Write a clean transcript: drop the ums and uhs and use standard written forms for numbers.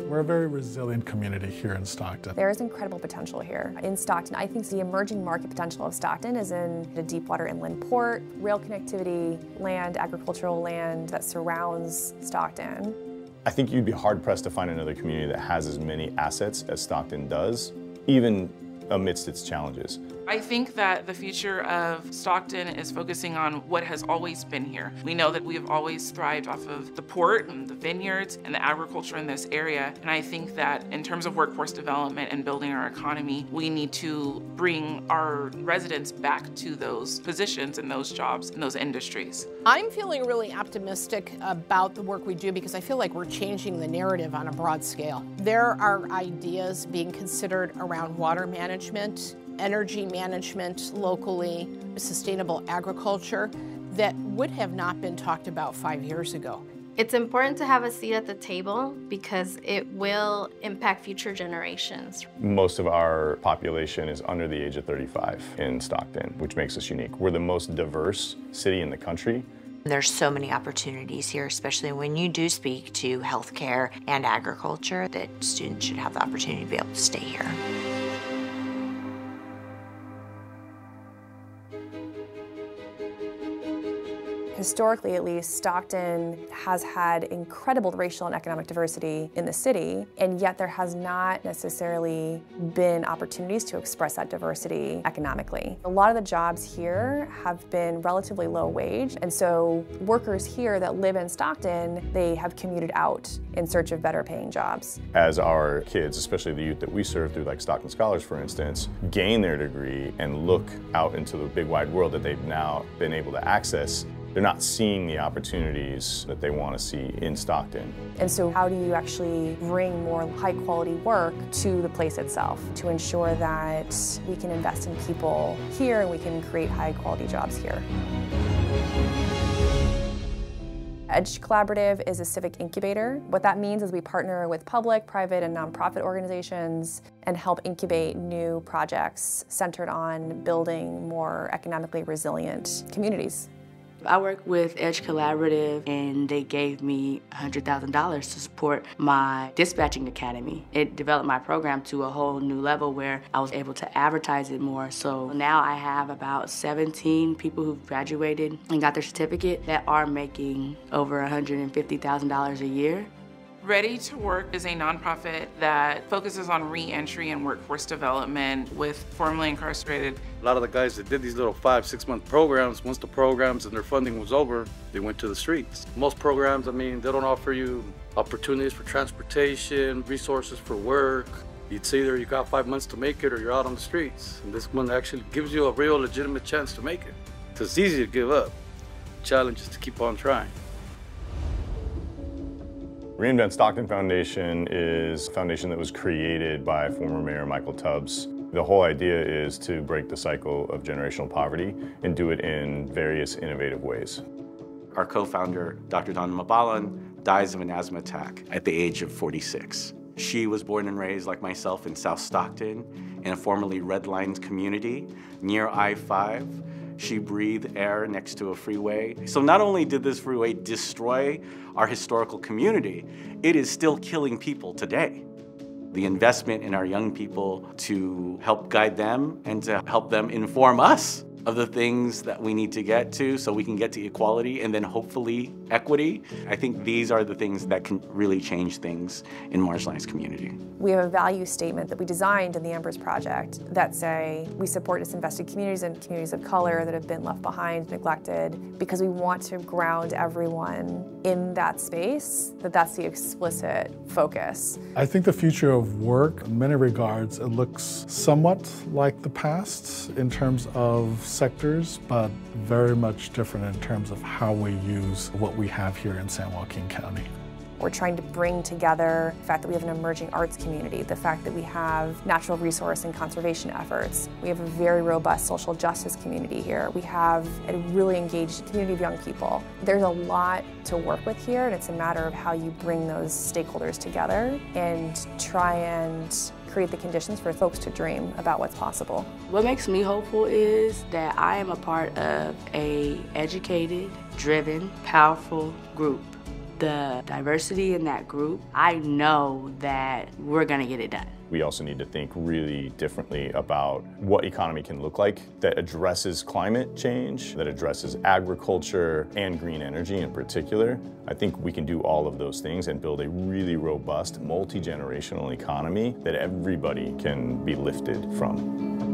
We're a very resilient community here in Stockton. There is incredible potential here. In Stockton, I think the emerging market potential of Stockton is in the deepwater inland port, rail connectivity, land, agricultural land that surrounds Stockton. I think you'd be hard-pressed to find another community that has as many assets as Stockton does, even amidst its challenges. I think that the future of Stockton is focusing on what has always been here. We know that we have always thrived off of the port and the vineyards and the agriculture in this area. And I think that in terms of workforce development and building our economy, we need to bring our residents back to those positions and those jobs and those industries. I'm feeling really optimistic about the work we do because I feel like we're changing the narrative on a broad scale. There are ideas being considered around water management, energy management locally, sustainable agriculture that would have not been talked about 5 years ago. It's important to have a seat at the table because it will impact future generations. Most of our population is under the age of 35 in Stockton, which makes us unique. We're the most diverse city in the country. There's so many opportunities here, especially when you do speak to healthcare and agriculture, that students should have the opportunity to be able to stay here. Historically, at least, Stockton has had incredible racial and economic diversity in the city, and yet there has not necessarily been opportunities to express that diversity economically. A lot of the jobs here have been relatively low wage, and so workers here that live in Stockton, they have commuted out in search of better paying jobs. As our kids, especially the youth that we serve through like Stockton Scholars, for instance, gain their degree and look out into the big wide world that they've now been able to access, they're not seeing the opportunities that they want to see in Stockton. And so how do you actually bring more high quality work to the place itself to ensure that we can invest in people here and we can create high quality jobs here? Edge Collaborative is a civic incubator. What that means is we partner with public, private, and nonprofit organizations and help incubate new projects centered on building more economically resilient communities. I work with Edge Collaborative and they gave me $100,000 to support my dispatching academy. It developed my program to a whole new level where I was able to advertise it more. So now I have about 17 people who've graduated and got their certificate that are making over $150,000 a year. Ready to Work is a nonprofit that focuses on re-entry and workforce development with formerly incarcerated. A lot of the guys that did these little 5-6 month programs, once the programs and their funding was over, they went to the streets. Most programs, I mean, they don't offer you opportunities for transportation, resources for work. It's either you got 5 months to make it or you're out on the streets. And this one actually gives you a real legitimate chance to make it. So it's easy to give up. The challenge is to keep on trying. Reinvent Stockton Foundation is a foundation that was created by former Mayor Michael Tubbs. The whole idea is to break the cycle of generational poverty and do it in various innovative ways. Our co-founder, Dr. Donna Mabalan, dies of an asthma attack at the age of 46. She was born and raised, like myself, in South Stockton, in a formerly redlined community near I-5. She breathed air next to a freeway. So not only did this freeway destroy our historical community, it is still killing people today. The investment in our young people to help guide them and to help them inform us of the things that we need to get to so we can get to equality and then hopefully equity. I think these are the things that can really change things in marginalized community. We have a value statement that we designed in the Embers Project that say we support disinvested communities and communities of color that have been left behind, neglected, because we want to ground everyone in that space, that's the explicit focus. I think the future of work, in many regards, it looks somewhat like the past in terms of sectors, but very much different in terms of how we use what we have here in San Joaquin County. We're trying to bring together the fact that we have an emerging arts community, the fact that we have natural resource and conservation efforts. We have a very robust social justice community here. We have a really engaged community of young people. There's a lot to work with here, and it's a matter of how you bring those stakeholders together and try and create the conditions for folks to dream about what's possible. What makes me hopeful is that I am a part of an educated, driven, powerful group. The diversity in that group, I know that we're gonna get it done. We also need to think really differently about what economy can look like that addresses climate change, that addresses agriculture and green energy in particular. I think we can do all of those things and build a really robust, multi-generational economy that everybody can be lifted from.